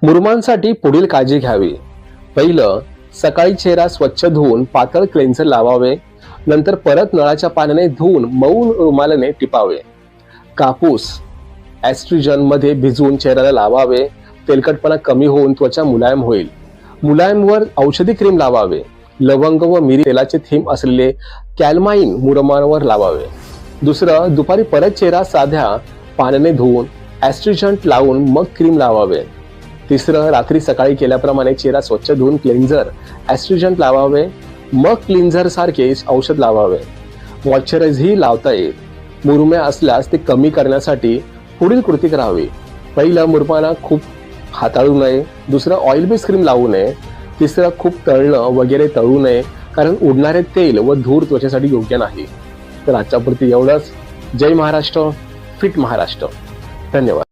मुरुमांसाठी पुढील काळजी घ्यावी. पहिलं, सकाळी चेहरा स्वच्छ धुवून पातळ क्लेन्झर लावावे. नंतर परत नळाच्या पाण्याने धुवून मऊ रुमालाने टिपावे. कापूस ॲस्ट्रिजन मध्ये भिजवून चेहऱ्याला लावावे. तेलकटपणा कमी होऊन त्वचा मुलायम होईल. मुलायमवर औषधी क्रीम लावावे. लवंग व मिरी तेलाचे थीम असलेले कॅलमाइन मुरुमांवर लावावे. दुसरं, दुपारी परत चेहरा साध्या पाण्याने धुवून ॲस्ट्रिजंट लावून मग क्रीम लावावे. तिसरं, रात्री सकाळी केल्याप्रमाणे चेहरा स्वच्छ धुवून क्लेन्झर ॲस्ट्रिजंट लावावे. मग क्लिन्झर सारखे औषध लावावे. मॉइश्चरायझरही लावता येईल. मुरुम्या असल्यास ते कमी करण्यासाठी पुढील कृती करावी. पहिलं, मुरुमांना खूप हाताळू नये. दुसरं, ऑइल बेस क्रीम लावू नये. तिसरं, खूप तळणं वगैरे तळू नये, कारण उडणारे तेल व धूर त्वचेसाठी योग्य नाही. तर आजच्यापुरती एवढंच. जय महाराष्ट्र, फिट महाराष्ट्र. धन्यवाद.